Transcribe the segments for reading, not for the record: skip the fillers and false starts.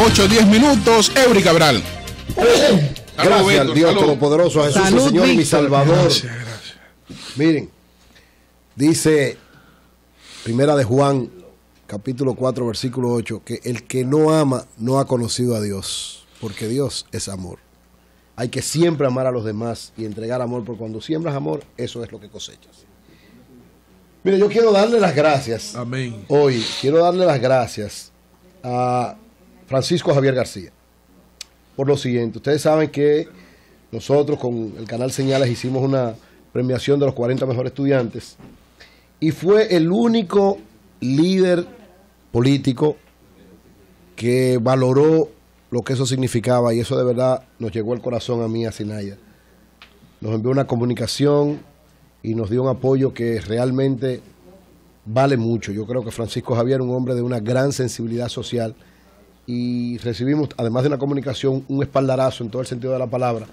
8:10 minutos. Eury Cabral. Gracias al Dios Todopoderoso, a Jesús, el Señor y mi Salvador. Gracias. Miren, dice Primera de Juan, capítulo 4, versículo 8, que el que no ama no ha conocido a Dios, porque Dios es amor. Hay que siempre amar a los demás y entregar amor, porque cuando siembras amor, eso es lo que cosechas. Mire, yo quiero darle las gracias. Amén. Hoy quiero darle las gracias a Francisco Javier García por lo siguiente. Ustedes saben que nosotros con el canal Señales hicimos una premiación de los 40 mejores estudiantes y fue el único líder político que valoró lo que eso significaba, y eso de verdad nos llegó al corazón a mí, a Sinaya. Nos envió una comunicación y nos dio un apoyo que realmente vale mucho. Yo creo que Francisco Javier, un hombre de una gran sensibilidad social, y recibimos, además de una comunicación, un espaldarazo en todo el sentido de la palabra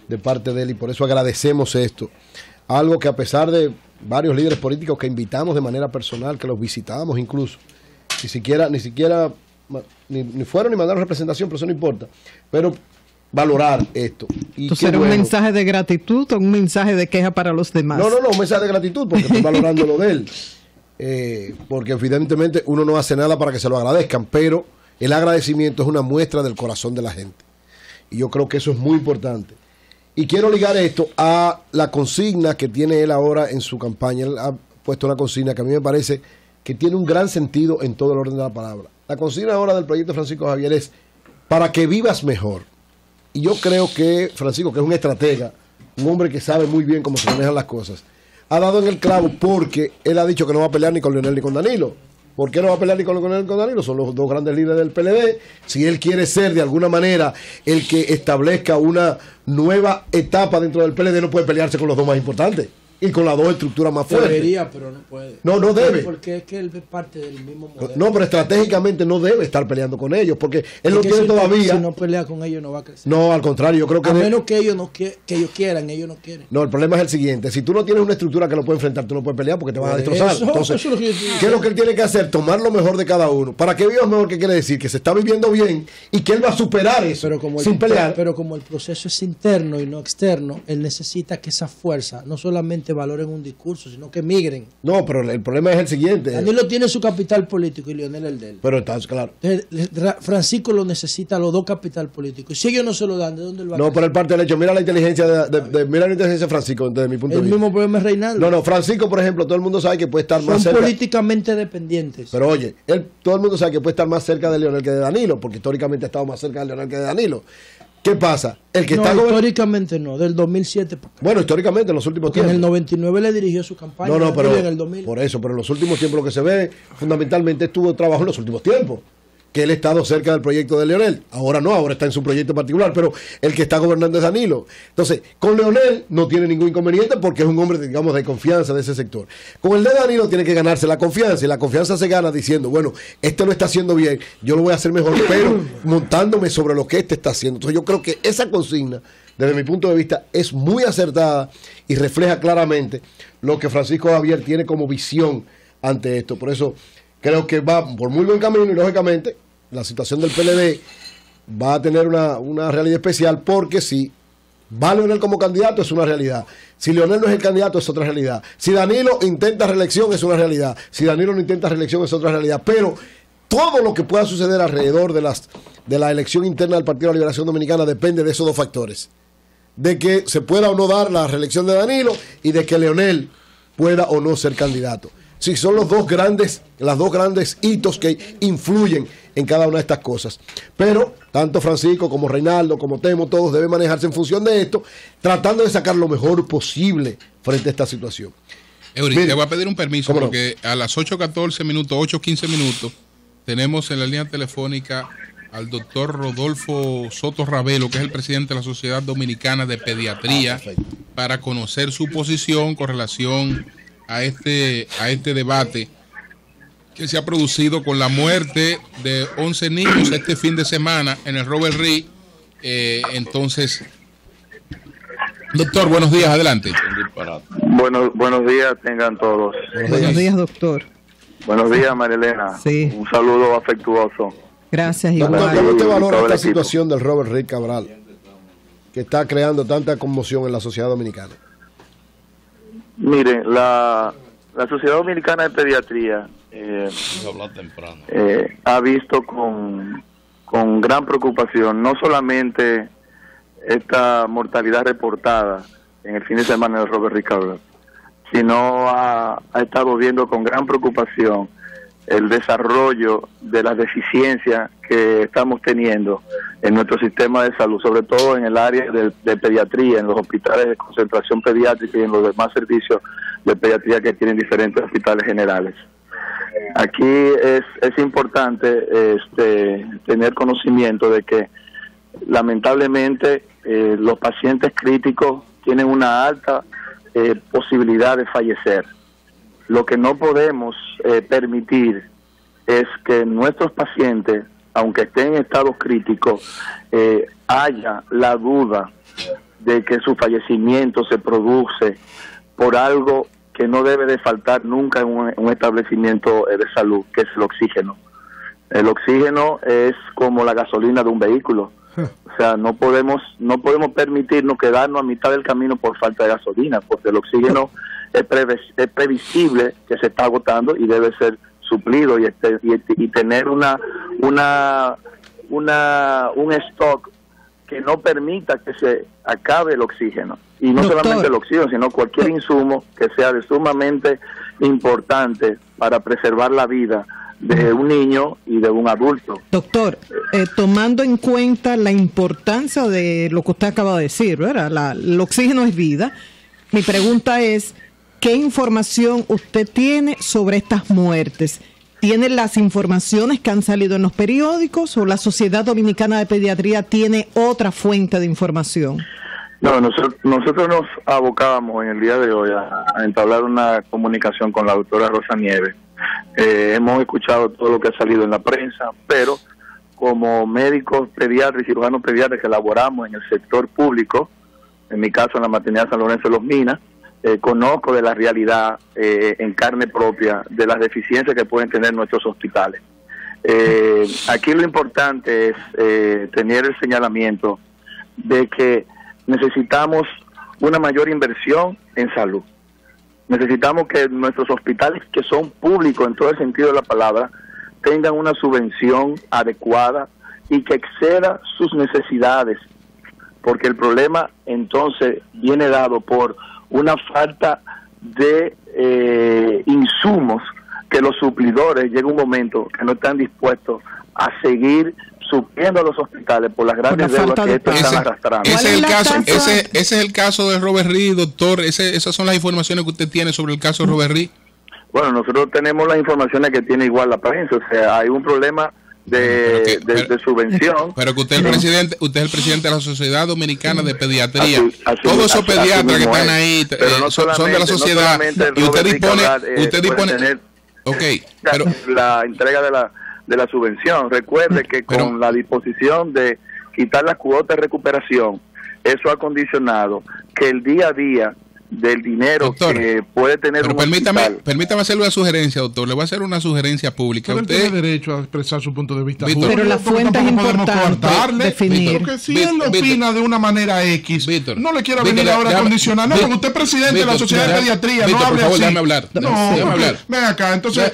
de parte de él, y por eso agradecemos esto. Algo que, a pesar de varios líderes políticos que invitamos de manera personal, que los visitábamos incluso, ni siquiera ni fueron ni mandaron representación, pero eso no importa, pero valorar esto. Y entonces era un mensaje de gratitud o un mensaje de queja para los demás. No, un mensaje de gratitud, porque estoy valorando lo de él, porque evidentemente uno no hace nada para que se lo agradezcan, pero el agradecimiento es una muestra del corazón de la gente, y yo creo que eso es muy importante. Y quiero ligar esto a la consigna que tiene él ahora en su campaña. Él ha puesto una consigna que a mí me parece que tiene un gran sentido en todo el orden de la palabra. La consigna ahora del proyecto de Francisco Javier es para que vivas mejor. Y yo creo que Francisco, que es un estratega, un hombre que sabe muy bien cómo se manejan las cosas, ha dado en el clavo, porque él ha dicho que no va a pelear ni con Leonel ni con Danilo. ¿Por qué no va a pelear ni con Leonel ni con Danilo? Son los dos grandes líderes del PLD. Si él quiere ser de alguna manera el que establezca una nueva etapa dentro del PLD, no puede pelearse con los dos más importantes y con las dos estructuras más fuertes. Debería, pero no puede. No debe. Porque es que él es parte del mismo modelo. No, pero estratégicamente no debe estar peleando con ellos, porque él no tiene si todavía. Si no pelea con ellos, no va a crecer. No, al contrario, yo creo que. A menos que ellos ellos quieran, ellos no quieren. No, el problema es el siguiente: si tú no tienes una estructura que lo puede enfrentar, tú no puedes pelear porque te van a destrozar. Entonces, eso es lo que ¿qué es lo que él tiene que hacer? Tomar lo mejor de cada uno. ¿Para que vivas mejor? ¿Qué quiere decir? Que se está viviendo bien y que él va a superar eso sin pelear. Pero como el proceso es interno y no externo, él necesita que esa fuerza no solamente valoren un discurso, sino que migren. No, pero el problema es el siguiente. Danilo tiene su capital político y Leonel el de él. Pero está claro. Francisco lo necesita, los dos capital políticos. Si ellos no se lo dan, ¿de dónde él va a No, crecer? por el parte del hecho, mira la inteligencia mira la inteligencia de Francisco, desde mi punto de vista. El mismo problema es Reinaldo. No, Francisco, por ejemplo, todo el mundo sabe que puede estar más cerca. Son políticamente dependientes. Pero oye, todo el mundo sabe que puede estar más cerca de Leonel que de Danilo, porque históricamente ha estado más cerca de Leonel que de Danilo. ¿Qué pasa? El que está históricamente no, del 2007 para acá. Bueno, históricamente en los últimos tiempos. En el 99 le dirigió su campaña. No, pero en el 2000. por eso, pero en los últimos tiempos lo que se ve fundamentalmente estuvo trabajo en los últimos tiempos, que él ha estado cerca del proyecto de Leonel. Ahora no, ahora está en su proyecto particular, pero el que está gobernando es Danilo. Entonces, con Leonel no tiene ningún inconveniente porque es un hombre, digamos, de confianza de ese sector. Con el de Danilo tiene que ganarse la confianza, y la confianza se gana diciendo, bueno, este lo está haciendo bien, yo lo voy a hacer mejor, pero montándome sobre lo que este está haciendo. Entonces yo creo que esa consigna, desde mi punto de vista, es muy acertada y refleja claramente lo que Francisco Javier tiene como visión ante esto. Por eso creo que va por muy buen camino, y lógicamente la situación del PLD va a tener una realidad especial, porque si va Leonel como candidato es una realidad, si Leonel no es el candidato es otra realidad, si Danilo intenta reelección es una realidad, si Danilo no intenta reelección es otra realidad, pero todo lo que pueda suceder alrededor de la elección interna del Partido de la Liberación Dominicana depende de esos dos factores, de que se pueda o no dar la reelección de Danilo y de que Leonel pueda o no ser candidato. Sí, son las dos grandes hitos que influyen en cada una de estas cosas. Pero tanto Francisco como Reinaldo, como Temo, todos deben manejarse en función de esto, tratando de sacar lo mejor posible frente a esta situación. Eury, te voy a pedir un permiso porque no? A las 8:14 minutos, 8:15 minutos, tenemos en la línea telefónica al doctor Rodolfo Soto Ravelo, que es el presidente de la Sociedad Dominicana de Pediatría, para conocer su posición con relación a este debate que se ha producido con la muerte de 11 niños este fin de semana en el Robert Reed. Entonces, doctor, buenos días, adelante. Buenos días tengan todos. Buenos días, doctor. Buenos días, María Elena. Sí. Un saludo afectuoso. Gracias, Doctor, igual. ¿cómo usted valora Todo el esta equipo. situación del Robert Reed Cabral, que está creando tanta conmoción en la sociedad dominicana? Mire, la Sociedad Dominicana de Pediatría ha visto con gran preocupación no solamente esta mortalidad reportada en el fin de semana de Robert Reed Cabral, sino ha estado viendo con gran preocupación el desarrollo de las deficiencias que estamos teniendo en nuestro sistema de salud, sobre todo en el área de pediatría, en los hospitales de concentración pediátrica y en los demás servicios de pediatría que tienen diferentes hospitales generales. Aquí es importante tener conocimiento de que lamentablemente los pacientes críticos tienen una alta posibilidad de fallecer. Lo que no podemos permitir es que nuestros pacientes, aunque estén en estados críticos, haya la duda de que su fallecimiento se produce por algo que no debe de faltar nunca en un establecimiento de salud, que es el oxígeno. El oxígeno es como la gasolina de un vehículo. O sea, no podemos permitirnos quedarnos a mitad del camino por falta de gasolina, porque el oxígeno es previsible que se está agotando y debe ser suplido y tener un stock que no permita que se acabe el oxígeno. Y no Doctor, solamente el oxígeno, sino cualquier insumo que sea de sumamente importante para preservar la vida de un niño y de un adulto. Doctor, tomando en cuenta la importancia de lo que usted acaba de decir, ¿verdad? El oxígeno es vida. Mi pregunta es, ¿qué información usted tiene sobre estas muertes? ¿Tiene las informaciones que han salido en los periódicos o la Sociedad Dominicana de Pediatría tiene otra fuente de información? No, nosotros nos abocábamos en el día de hoy a entablar una comunicación con la doctora Rosa Nieves. Hemos escuchado todo lo que ha salido en la prensa, pero como médicos pediatras y cirujanos pediatras que laboramos en el sector público, en mi caso en la maternidad San Lorenzo de los Minas, conozco de la realidad en carne propia de las deficiencias que pueden tener nuestros hospitales. Aquí lo importante es tener el señalamiento de que necesitamos una mayor inversión en salud. Necesitamos que nuestros hospitales, que son públicos en todo el sentido de la palabra, tengan una subvención adecuada y que exceda sus necesidades, porque el problema entonces viene dado por una falta de insumos, que los suplidores llega un momento que no están dispuestos a seguir supliendo a los hospitales por las grandes deudas que estos están arrastrando. Ese es el caso de Robert Reed, doctor. Esas son las informaciones que usted tiene sobre el caso de Robert Reed. Bueno, nosotros tenemos las informaciones que tiene igual la prensa. O sea, hay un problema de subvención. Pero que usted es el presidente de la Sociedad Dominicana de Pediatría. Todos esos así pediatras que están es. ahí No son de la sociedad. No y usted dispone, tener pero la entrega de la subvención. Recuerde que con la disposición de quitar las cuotas de recuperación, eso ha condicionado que el día a día del dinero, doctor, que puede tener pero permítame hacerle una sugerencia, doctor. Le voy a hacer una sugerencia pública. Usted tiene derecho a expresar su punto de vista. Víctor, pero la fuente es importante definir. Porque si él opina de una manera X, Víctor, no le quiero venir ahora a condicionar. No, porque usted es presidente de la Sociedad de Pediatría. Víctor, no hable por favor, así. déjame hablar. No, ven acá. Entonces,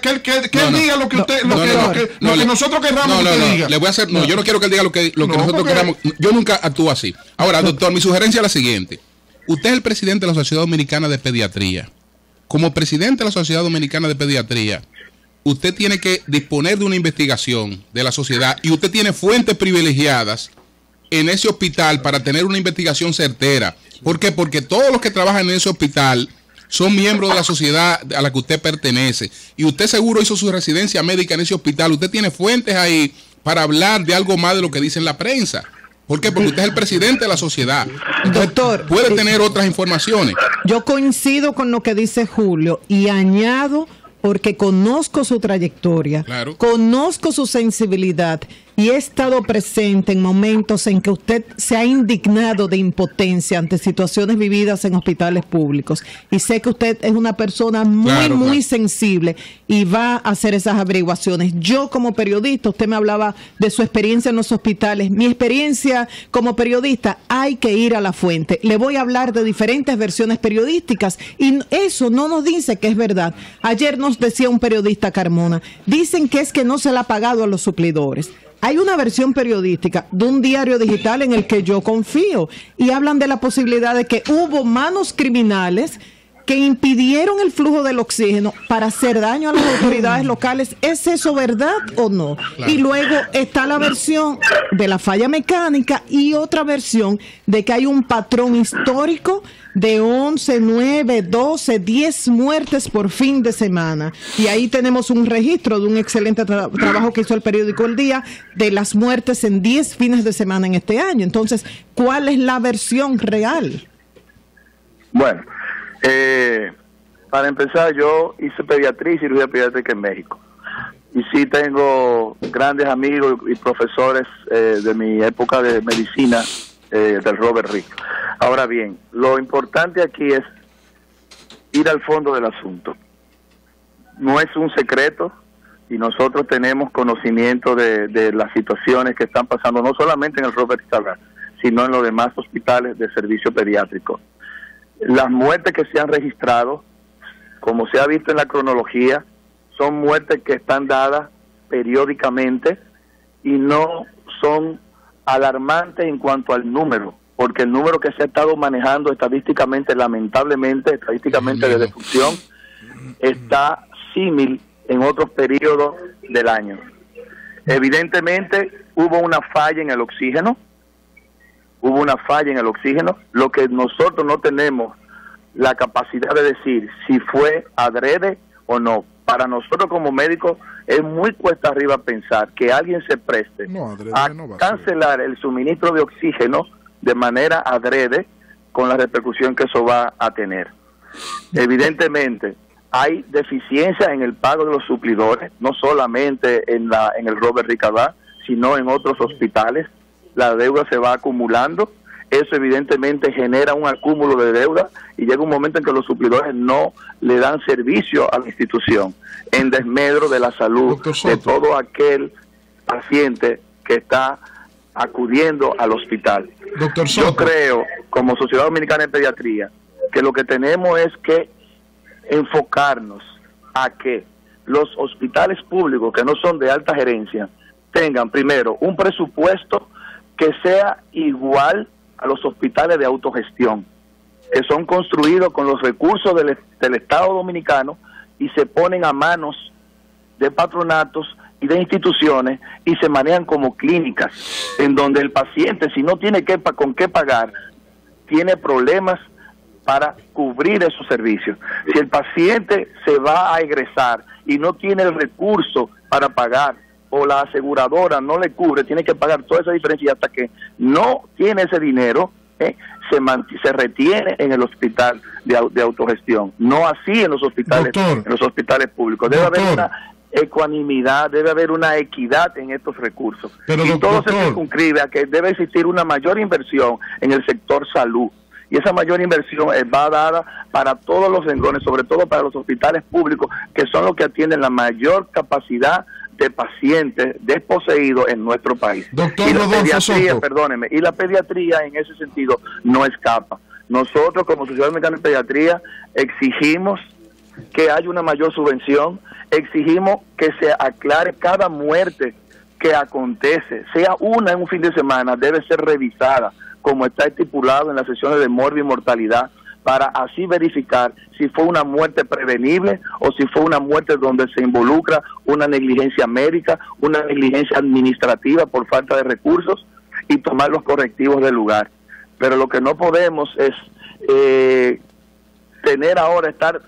que él diga lo que usted, lo que nosotros querramos que usted diga. Le voy a hacer, yo no quiero que él diga lo que nosotros queramos. Yo nunca actúo así. Ahora, doctor, mi sugerencia es la siguiente. Usted es el presidente de la Sociedad Dominicana de Pediatría. Como presidente de la Sociedad Dominicana de Pediatría, usted tiene que disponer de una investigación de la sociedad y usted tiene fuentes privilegiadas en ese hospital para tener una investigación certera. ¿Por qué? Porque todos los que trabajan en ese hospital son miembros de la sociedad a la que usted pertenece. Y usted seguro hizo su residencia médica en ese hospital. Usted tiene fuentes ahí para hablar de algo más de lo que dice en la prensa. ¿Por qué? Porque usted es el presidente de la sociedad. Doctor, puede tener otras informaciones. Yo coincido con lo que dice Julio y añado, porque conozco su trayectoria, claro, conozco su sensibilidad y he estado presente en momentos en que usted se ha indignado de impotencia ante situaciones vividas en hospitales públicos. Y sé que usted es una persona muy sensible y va a hacer esas averiguaciones. Yo como periodista, usted me hablaba de su experiencia en los hospitales. Mi experiencia como periodista, hay que ir a la fuente. Le voy a hablar de diferentes versiones periodísticas y eso no nos dice que es verdad. Ayer nos decía un periodista, Carmona, dicen que es que no se le ha pagado a los suplidores. Hay una versión periodística de un diario digital en el que yo confío y hablan de la posibilidad de que hubo manos criminales que impidieron el flujo del oxígeno para hacer daño a las autoridades locales. ¿Es eso verdad o no? Claro. Y luego está la versión de la falla mecánica y otra versión de que hay un patrón histórico de 11, 9, 12, 10 muertes por fin de semana. Y ahí tenemos un registro de un excelente trabajo que hizo el periódico El Día de las muertes en 10 fines de semana en este año. Entonces, ¿cuál es la versión real? Bueno, para empezar, yo hice pediatría y cirugía pediátrica en México. Y sí tengo grandes amigos y profesores de mi época de medicina del Robert Reed. Ahora bien, lo importante aquí es ir al fondo del asunto. No es un secreto y nosotros tenemos conocimiento de las situaciones que están pasando, no solamente en el Robert Reed, sino en los demás hospitales de servicio pediátrico. Las muertes que se han registrado, como se ha visto en la cronología, son muertes que están dadas periódicamente y no son alarmantes en cuanto al número, porque el número que se ha estado manejando estadísticamente, lamentablemente, estadísticamente de defunción, está símil en otros periodos del año. Evidentemente, hubo una falla en el oxígeno, lo que nosotros no tenemos la capacidad de decir si fue adrede o no. Para nosotros como médicos es muy cuesta arriba pensar que alguien se preste a cancelar el suministro de oxígeno de manera adrede con la repercusión que eso va a tener. Evidentemente hay deficiencia en el pago de los suplidores, no solamente en el Robert Reed, sino en otros hospitales. La deuda se va acumulando, eso evidentemente genera un acúmulo de deuda y llega un momento en que los suplidores no le dan servicio a la institución, en desmedro de la salud de todo aquel paciente que está acudiendo al hospital. Yo creo, como Sociedad Dominicana de Pediatría, que lo que tenemos es que enfocarnos a que los hospitales públicos que no son de alta gerencia tengan primero un presupuesto que sea igual a los hospitales de autogestión, que son construidos con los recursos del Estado Dominicano y se ponen a manos de patronatos y de instituciones y se manejan como clínicas, en donde el paciente, si no tiene con qué pagar, tiene problemas para cubrir esos servicios. Si el paciente se va a egresar y no tiene el recurso para pagar, o la aseguradora no le cubre, tiene que pagar toda esa diferencia y hasta que no tiene ese dinero, se retiene en el hospital de autogestión. No así en los hospitales, públicos. Debe haber una ecuanimidad, debe haber una equidad en estos recursos. Y todo se circunscribe a que debe existir una mayor inversión en el sector salud. Y esa mayor inversión va dada para todos los renglones, sobre todo para los hospitales públicos, que son los que atienden la mayor capacidad de pacientes desposeídos en nuestro país. Doctor y la Rodolfo pediatría, Soto. perdóneme, y la pediatría en ese sentido no escapa. Nosotros como Sociedad Dominicana de Pediatría exigimos que haya una mayor subvención, exigimos que se aclare cada muerte que acontece, sea una en un fin de semana, debe ser revisada como está estipulado en las sesiones de muerte y mortalidad, para así verificar si fue una muerte prevenible o si fue una muerte donde se involucra una negligencia médica, una negligencia administrativa por falta de recursos y tomar los correctivos del lugar. Pero lo que no podemos es estar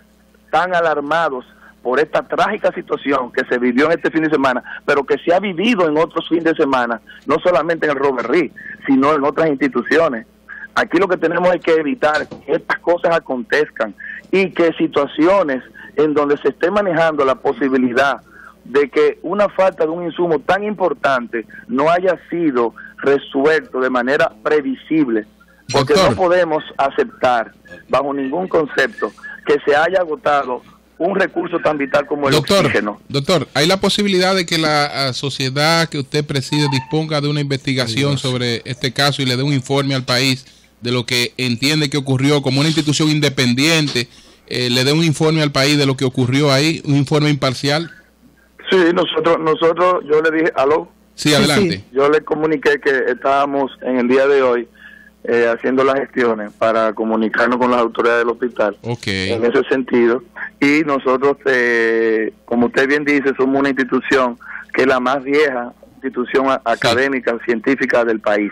tan alarmados por esta trágica situación que se vivió en este fin de semana, pero que se ha vivido en otros fines de semana, no solamente en el Robert Reed, sino en otras instituciones. Aquí lo que tenemos es que evitar que estas cosas acontezcan y que situaciones en donde se esté manejando la posibilidad de que una falta de un insumo tan importante no haya sido resuelto de manera previsible, porque Doctor, no podemos aceptar bajo ningún concepto que se haya agotado un recurso tan vital como el oxígeno. Doctor, ¿hay la posibilidad de que la sociedad que usted preside disponga de una investigación sobre este caso y le dé un informe al país de lo que entiende que ocurrió, como una institución independiente, le dé un informe al país de lo que ocurrió ahí, un informe imparcial? Sí, nosotros, yo le dije, ¿aló? Sí, adelante. Sí. Yo le comuniqué que estábamos en el día de hoy haciendo las gestiones para comunicarnos con las autoridades del hospital. En ese sentido. Y nosotros, como usted bien dice, somos una institución que es la más vieja institución académica, científica del país.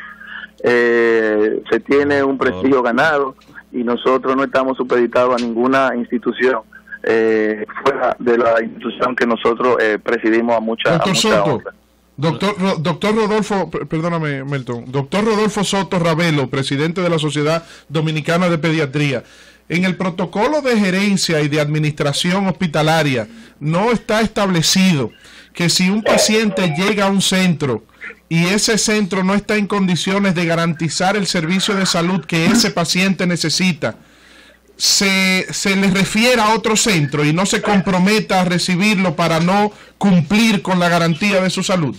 Se tiene un prestigio ganado y nosotros no estamos supeditados a ninguna institución fuera de la institución que nosotros presidimos a mucha honra. Doctor Rodolfo, perdóname, Melton. Doctor Rodolfo Soto Ravelo, presidente de la Sociedad Dominicana de Pediatría. En el protocolo de gerencia y de administración hospitalaria no está establecido que si un paciente llega a un centro y ese centro no está en condiciones de garantizar el servicio de salud que ese paciente necesita, se le refiera a otro centro y no se comprometa a recibirlo para no cumplir con la garantía de su salud.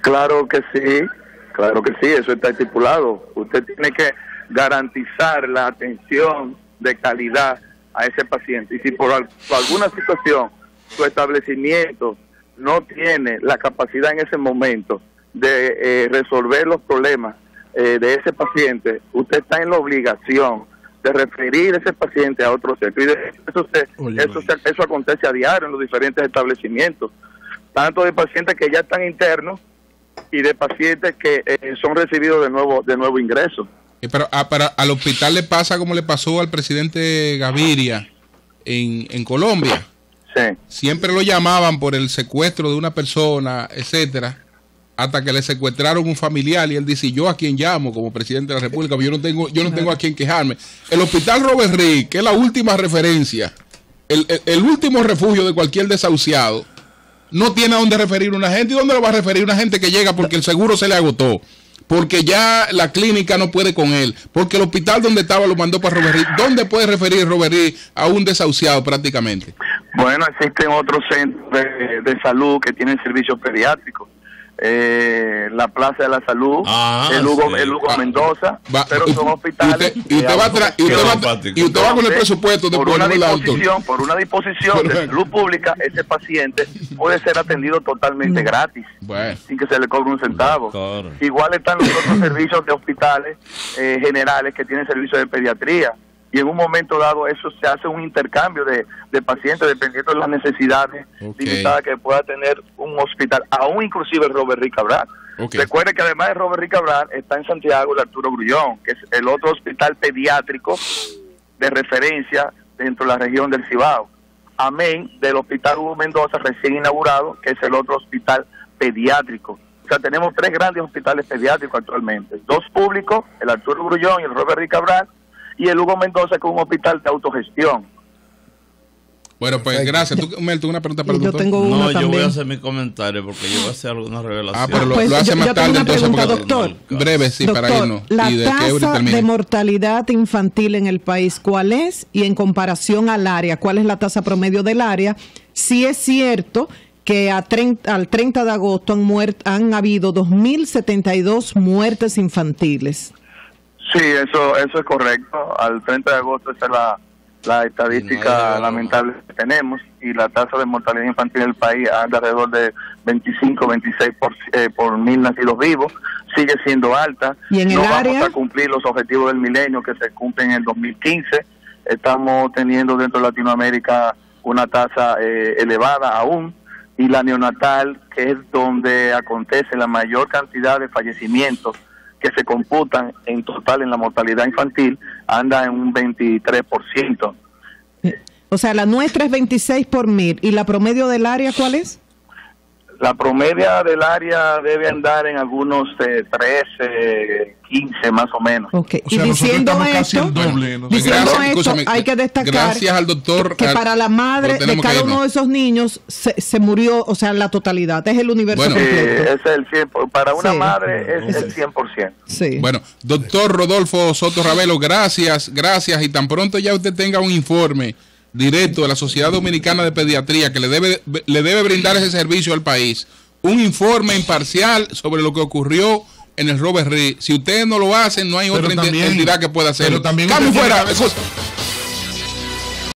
Claro que sí, eso está estipulado. Usted tiene que garantizar la atención de calidad a ese paciente, y si por alguna situación su establecimiento no tiene la capacidad en ese momento de resolver los problemas de ese paciente, usted está en la obligación de referir a ese paciente a otro centro. Y eso acontece a diario en los diferentes establecimientos, tanto de pacientes que ya están internos y de pacientes que son recibidos de nuevo ingreso. Pero al hospital le pasa como le pasó al presidente Gaviria en Colombia. Sí. Siempre lo llamaban por el secuestro de una persona, etcétera, hasta que le secuestraron un familiar y él dice: yo a quién llamo como presidente de la República, yo no tengo a quién quejarme. El hospital Robert Reed, que es la última referencia, el último refugio de cualquier desahuciado, no tiene a dónde referir una gente. ¿Y dónde lo va a referir una gente que llega porque el seguro se le agotó, porque ya la clínica no puede con él, porque el hospital donde estaba lo mandó para Robert Reed? ¿Dónde puede referir Robert Reed a un desahuciado prácticamente? Bueno, existen otros centros de salud que tienen servicios pediátricos. La Plaza de la Salud, el Hugo Mendoza, pero son hospitales. Y usted va con el presupuesto de por una disposición de salud pública, ese paciente puede ser atendido totalmente gratis, sin que se le cobre un centavo. Claro. Igual están los otros servicios de hospitales generales que tienen servicios de pediatría. Y en un momento dado eso se hace un intercambio de pacientes dependiendo de las necesidades limitadas que pueda tener un hospital, aún inclusive Robert Reed Cabral. Recuerde que además de Robert Reed Cabral está en Santiago el Arturo Grullón, que es el otro hospital pediátrico de referencia dentro de la región del Cibao. Amén del hospital Hugo Mendoza recién inaugurado, que es el otro hospital pediátrico. O sea, tenemos 3 grandes hospitales pediátricos actualmente, 2 públicos, el Arturo Grullón y el Robert Reed Cabral, y el Hugo Mendoza, con un hospital de autogestión. Bueno, pues gracias. ¿Tú, Melton, una pregunta para el doctor? Yo voy a hacer mi comentario porque yo voy a hacer alguna revelación. Pero lo hace más tarde, entonces, doctor. Breve, sí, doctor, para irnos. La tasa de mortalidad infantil en el país, ¿cuál es? Y en comparación al área, ¿cuál es la tasa promedio del área? Si es cierto que al 30 de agosto han habido 2.072 muertes infantiles. Sí, eso es correcto. Al 30 de agosto esa es la estadística lamentable que tenemos, y la tasa de mortalidad infantil en el país anda alrededor de 25, 26 por mil nacidos vivos. Sigue siendo alta. ¿Y en no el vamos área? a cumplir los objetivos del milenio que se cumplen en el 2015. Estamos teniendo dentro de Latinoamérica una tasa elevada aún, y la neonatal, que es donde acontece la mayor cantidad de fallecimientos que se computan en total en la mortalidad infantil, anda en un 23%. O sea, la nuestra es 26 por 1000. ¿Y la promedio del área cuál es? La promedia del área debe andar en algunos 13, 15 más o menos. Okay. O sea, y nosotros diciendo estamos casi esto, el doble. ¿no? diciendo esto, Escúchame, hay que destacar gracias al doctor que para la madre de cada uno de esos niños se murió, o sea, la totalidad, es el universo Bueno, completo. Es el 100%, para una Sí. madre es el 100%. Sí. Bueno, doctor Rodolfo Soto Ravelo, gracias, y tan pronto ya usted tenga un informe directo de la Sociedad Dominicana de Pediatría que le debe brindar ese servicio al país, un informe imparcial sobre lo que ocurrió en el Robert Reed. Si ustedes no lo hacen, no hay otra entidad que pueda hacerlo. Pero también ¡Cambio usted fuera! tiene-